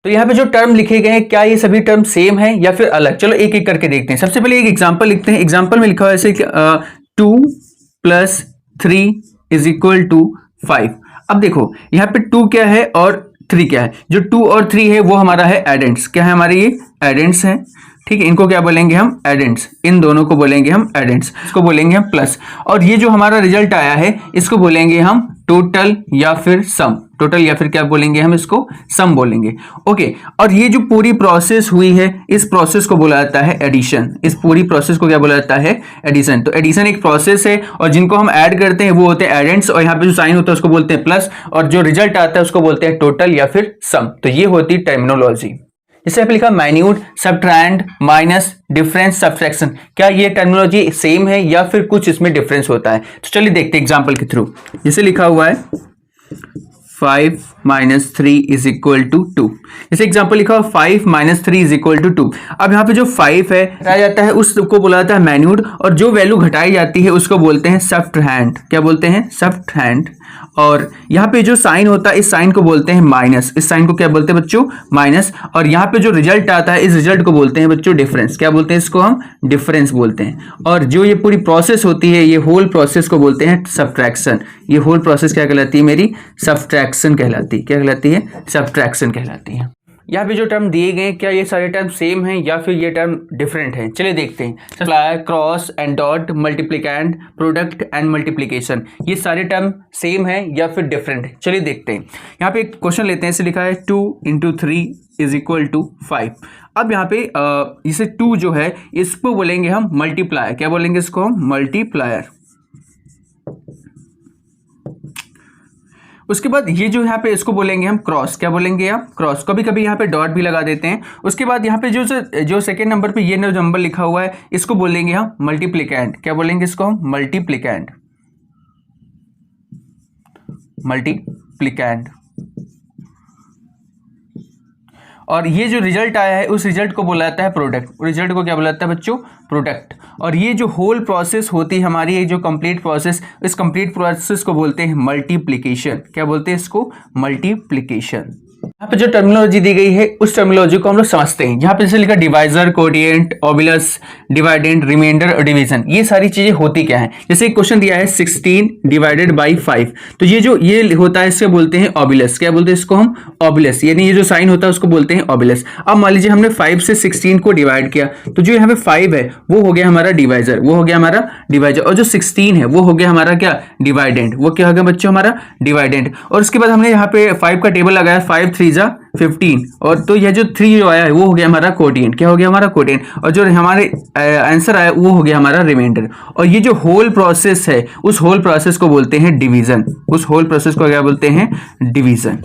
तो यहाँ पे जो टर्म लिखे गए हैं क्या ये सभी टर्म सेम है या फिर अलग, चलो एक एक करके देखते हैं। सबसे पहले एक एग्जांपल लिखते हैं। एग्जांपल में लिखा हुआ है ऐसे 2 + 3 = 5। अब देखो यहाँ पे 2 क्या है और 3 क्या है। जो 2 और 3 है वो हमारा है एडेंट्स। क्या है हमारे ये एडेंट्स है, ठीक है। इनको क्या बोलेंगे हम एडेंट्स, इन दोनों को बोलेंगे हम एडेंट्स, इसको बोलेंगे हम प्लस। और ये जो हमारा रिजल्ट आया है इसको बोलेंगे हम टोटल या फिर सम। टोटल या फिर क्या बोलेंगे हम इसको सम बोलेंगे, ओके। और ये जो पूरी प्रोसेस हुई है इस प्रोसेस को बोला जाता है एडिशन। इस पूरी प्रोसेस को क्या बोला जाता है एडिशन। तो एडिशन एक प्रोसेस है और जिनको हम ऐड करते हैं वो होते हैं एडेंट्स, और यहाँ पे जो साइन होता है उसको बोलते हैं प्लस, और जो रिजल्ट आता है उसको बोलते हैं टोटल या फिर सम। तो ये होती है टर्मिनोलॉजी। इससे पे लिखा माइन्यूट, सबट्रैंड, माइनस, डिफरेंस, सब्ट्रैक्शन। क्या ये टर्मिनोलॉजी सेम है या फिर कुछ इसमें डिफरेंस होता है। तो चलिए देखते हैं एग्जांपल के थ्रू। जैसे लिखा हुआ है 5 - 3 = 2। जैसे एग्जांपल लिखा हुआ 5 - 3 = 2। अब यहाँ पे जो 5 है घटाया जाता है उसको बोला जाता है मैन्यूट, और जो वैल्यू घटाई जाती है उसको बोलते हैं सबट्रैंड। क्या बोलते हैं सबट्रैंड। और यहाँ पे जो साइन होता है इस साइन को बोलते हैं माइनस। इस साइन को क्या बोलते हैं बच्चों माइनस। और यहाँ पे जो रिजल्ट आता है इस रिजल्ट को बोलते हैं बच्चों डिफरेंस। क्या बोलते हैं इसको हम डिफरेंस बोलते हैं। और जो ये पूरी प्रोसेस होती है ये होल प्रोसेस को बोलते हैं सबट्रैक्शन। ये होल प्रोसेस क्या कहलाती है मेरी सबट्रैक्शन कहलाती है। क्या कहलाती है सबट्रैक्शन कहलाती है। यहाँ पे जो टर्म दिए गए क्या ये सारे टर्म सेम हैं या फिर ये टर्म डिफरेंट हैं। चलिए देखते हैं। Supplier, cross and dot, multiplicand, product and multiplication, ये सारे टर्म सेम हैं या फिर डिफरेंट है। चलिए देखते हैं। यहाँ पे एक क्वेश्चन लेते हैं। इसे लिखा है 2 × 3 = 5। अब यहाँ पे इसे 2 जो है इसको बोलेंगे हम मल्टीप्लायर। क्या बोलेंगे इसको हम मल्टीप्लायर। उसके बाद ये जो यहाँ पे इसको बोलेंगे हम क्रॉस। क्या बोलेंगे आप क्रॉस। कभी कभी यहाँ पे डॉट भी लगा देते हैं। उसके बाद यहाँ पे जो सेकेंड नंबर पे ये नंबर लिखा हुआ है इसको बोलेंगे हम मल्टीप्लिकेंड। क्या बोलेंगे इसको हम मल्टीप्लिकेंड। मल्टीप्लिकेंड। और ये जो रिजल्ट आया है उस रिजल्ट को बोला जाता है प्रोडक्ट। रिजल्ट को क्या बोला जाता है बच्चों प्रोडक्ट। और ये जो होल प्रोसेस होती है हमारी, ये जो कंप्लीट प्रोसेस, इस कंप्लीट प्रोसेस को बोलते हैं मल्टीप्लिकेशन। क्या बोलते हैं इसको मल्टीप्लिकेशन। यहाँ पे जो टर्मिनोलॉजी दी गई है उस टर्मिनोलॉजी को हम लोग समझते हैं। यहाँ पे जैसे लिखा डिवाइजर, कोडिएंट, ऑबिलस, डिवाइडेंड, रिमाइंडर और डिवीजन, ये सारी चीजें होती क्या है। जैसे एक क्वेश्चन दिया है 16 / 5, तो ये जो ये होता है इससे बोलते हैं ऑबिलस। क्या बोलते हैं इसको हम ऑबिलस, यानी ये जो साइन होता है उसको बोलते हैं ऑबिलस। अब मान लीजिए हमने 5 से 16 को डिवाइड किया तो जो यहाँ पे 5 है वो हो गया हमारा डिवाइजर, वो हो गया हमारा डिवाइजर, और जो 16 है वो हो गया हमारा क्या डिवाइडेंड। वो क्या हो गया बच्चों हमारा डिवाइडेंड। और उसके बाद हमने यहाँ पे 5 का टेबल लगाया, 5 × 3 = 15, और तो यह जो 3 जो आया है वो हो गया हमारा कोटिएंट। क्या हो गया हमारा कोटिएंट। और जो हमारे आंसर आया वो हो गया हमारा रिमाइंडर। और ये जो होल प्रोसेस है उस होल प्रोसेस को बोलते हैं डिवीजन। उस होल प्रोसेस को क्या बोलते हैं डिवीजन।